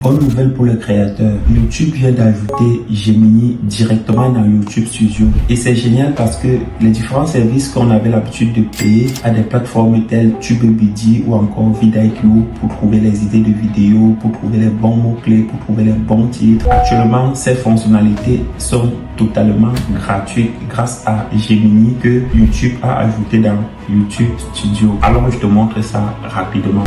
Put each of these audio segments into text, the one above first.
Bonne nouvelle pour les créateurs, YouTube vient d'ajouter Gemini directement dans YouTube Studio et c'est génial parce que les différents services qu'on avait l'habitude de payer à des plateformes telles TubeBuddy ou encore vidIQ pour trouver les idées de vidéos, pour trouver les bons mots-clés, pour trouver les bons titres. Actuellement, ces fonctionnalités sont totalement gratuites grâce à Gemini que YouTube a ajouté dans YouTube Studio. Alors je te montre ça rapidement.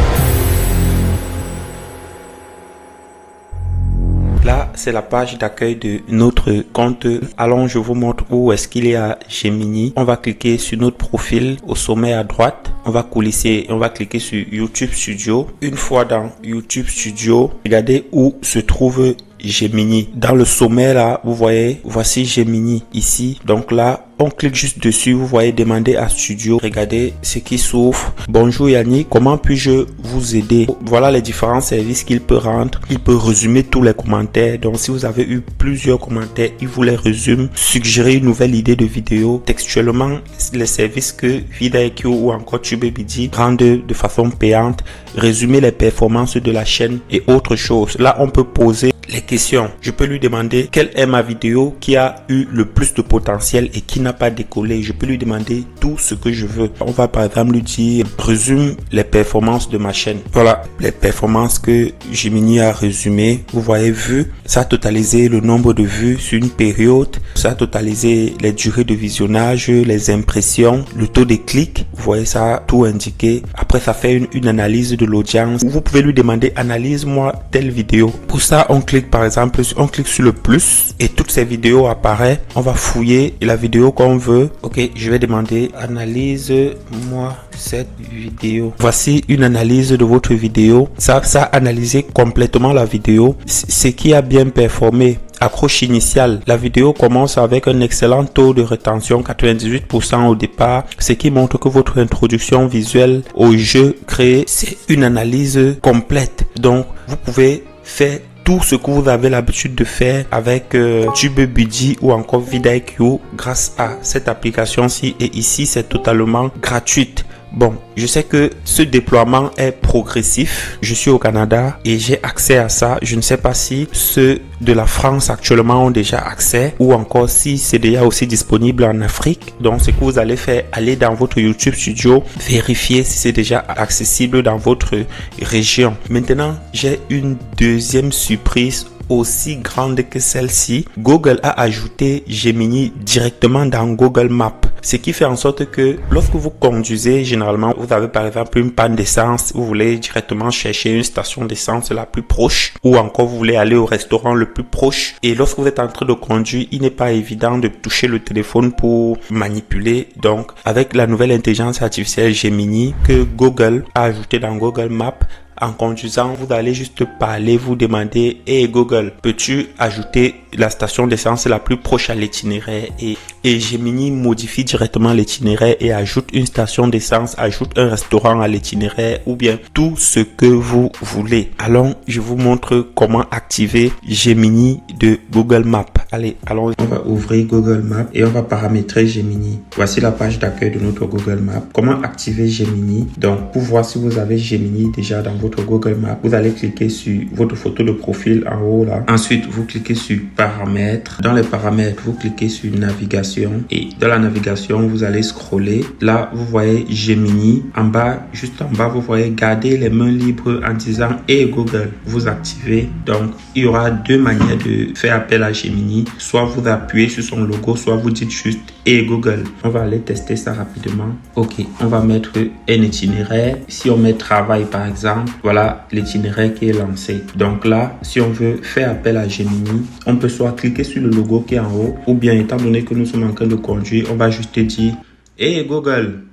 Là, c'est la page d'accueil de notre compte. Allons, je vous montre où est-ce qu'il y a Gemini. On va cliquer sur notre profil au sommet à droite. On va coulisser, on va cliquer sur YouTube Studio. Une fois dans YouTube Studio, regardez où se trouve Gemini. Dans le sommet là, vous voyez, voici Gemini ici. Donc là, on clique juste dessus, vous voyez demander à Studio. Regardez ce qui s'ouvre. Bonjour Yannick, comment puis-je vous aider? Voilà les différents services qu'il peut rendre. Il peut résumer tous les commentaires. Donc si vous avez eu plusieurs commentaires, il vous les résume. Suggérer une nouvelle idée de vidéo. Textuellement, les services que vidIQ ou encore TubeBuddy rendent de façon payante. Résumer les performances de la chaîne et autres choses. Là, on peut poser les questions. Je peux lui demander quelle est ma vidéo qui a eu le plus de potentiel et qui n'a pas décollé. Je peux lui demander tout ce que je veux. On va par exemple lui dire résume les performances de ma chaîne. Voilà les performances que Gemini a résumées. Vous voyez vu, ça a totalisé le nombre de vues sur une période. Ça a totalisé les durées de visionnage, les impressions, le taux de clics. Vous voyez ça tout indiqué. Après ça fait une analyse de l'audience. Vous pouvez lui demander analyse-moi telle vidéo. Pour ça on clique par exemple, on clique sur le plus et toutes ces vidéos apparaissent. On va fouiller la vidéo qu'on veut. Ok, je vais demander analyse-moi cette vidéo. Voici une analyse de votre vidéo. Ça a analysé complètement la vidéo. Ce qui a bien performé. Accroche initiale. La vidéo commence avec un excellent taux de rétention, 98% au départ, ce qui montre que votre introduction visuelle au jeu créé, c'est une analyse complète. Donc, vous pouvez faire tout ce que vous avez l'habitude de faire avec TubeBuddy ou encore vidIQ grâce à cette application-ci. Et ici, c'est totalement gratuite. Bon, je sais que ce déploiement est progressif. Je suis au Canada et j'ai accès à ça. Je ne sais pas si ceux de la France actuellement ont déjà accès ou encore si c'est déjà aussi disponible en Afrique. Donc, ce que vous allez faire, allez dans votre YouTube Studio, vérifier si c'est déjà accessible dans votre région. Maintenant, j'ai une deuxième surprise aussi grande que celle-ci. Google a ajouté Gemini directement dans Google Maps. Ce qui fait en sorte que lorsque vous conduisez, généralement, vous avez par exemple une panne d'essence, vous voulez directement chercher une station d'essence la plus proche ou encore vous voulez aller au restaurant le plus proche. Et lorsque vous êtes en train de conduire, il n'est pas évident de toucher le téléphone pour manipuler. Donc, avec la nouvelle intelligence artificielle Gemini que Google a ajouté dans Google Maps, en conduisant, vous allez juste parler, vous demander hey Google, peux-tu ajouter la station d'essence la plus proche à l'itinéraire et Gemini modifie directement l'itinéraire et ajoute une station d'essence, ajoute un restaurant à l'itinéraire ou bien tout ce que vous voulez. Allons, je vous montre comment activer Gemini de Google Maps. Allez, allons, on va ouvrir Google Maps et on va paramétrer Gemini. Voici la page d'accueil de notre Google Maps. Comment activer Gemini? Donc, pour voir si vous avez Gemini déjà dans votre Google Maps, vous allez cliquer sur votre photo de profil en haut là. Ensuite, vous cliquez sur paramètres. Dans les paramètres, vous cliquez sur navigation et dans la navigation, vous allez scroller. Là, vous voyez Gemini. En bas, juste en bas, vous voyez garder les mains libres en disant hey Google, vous activez. Donc, il y aura deux manières de faire appel à Gemini. Soit vous appuyez sur son logo, soit vous dites juste hey Google. On va aller tester ça rapidement. Ok, on va mettre un itinéraire. Si on met travail par exemple, voilà l'itinéraire qui est lancé. Donc là, si on veut faire appel à Gemini, on peut soit cliquer sur le logo qui est en haut ou bien étant donné que nous sommes en train de conduire, on va juste dire hey Google,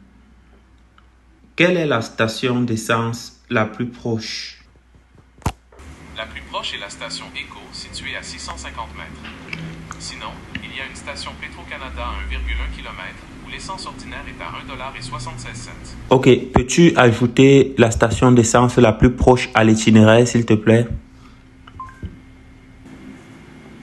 quelle est la station d'essence la plus proche? La plus proche est la station Eco, située à 650 mètres. Sinon, il y a une station Petro-Canada à 1,1 km où l'essence ordinaire est à 1,76 $. Ok, peux-tu ajouter la station d'essence la plus proche à l'itinéraire, s'il te plaît?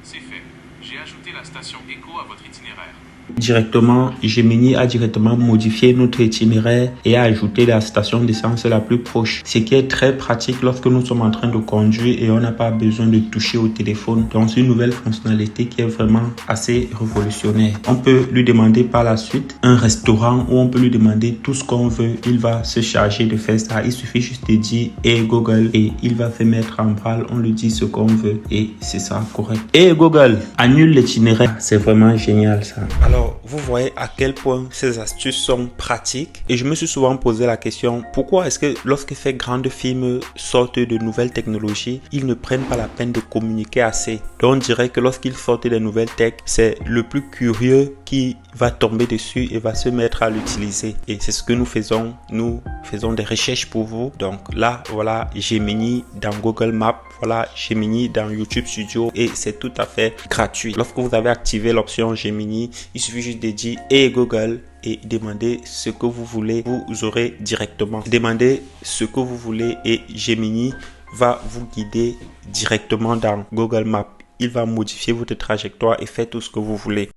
C'est fait. J'ai ajouté la station Eco à votre itinéraire. directement, Gemini a directement modifié notre itinéraire et a ajouté la station d'essence la plus proche. Ce qui est très pratique lorsque nous sommes en train de conduire et on n'a pas besoin de toucher au téléphone. Donc c'est une nouvelle fonctionnalité qui est vraiment assez révolutionnaire. On peut lui demander par la suite un restaurant où on peut lui demander tout ce qu'on veut. Il va se charger de faire ça. Il suffit juste de dire hey Google et il va se mettre en branle. On lui dit ce qu'on veut et c'est ça correct. Hey Google, annule l'itinéraire. C'est vraiment génial ça. Alors vous voyez à quel point ces astuces sont pratiques et je me suis souvent posé la question pourquoi est-ce que lorsque ces grandes firmes sortent de nouvelles technologies, ils ne prennent pas la peine de communiquer assez. Donc on dirait que lorsqu'ils sortent des nouvelles tech, c'est le plus curieux qui va tomber dessus et va se mettre à l'utiliser. Et c'est ce que nous faisons. Nous faisons des recherches pour vous. Donc là, voilà Gemini dans Google Maps. Voilà Gemini dans YouTube Studio et c'est tout à fait gratuit. Lorsque vous avez activé l'option Gemini, il suffit juste de dire hey Google et demander ce que vous voulez. Vous aurez directement. Demandez ce que vous voulez et Gemini va vous guider directement dans Google Maps. Il va modifier votre trajectoire et faire tout ce que vous voulez.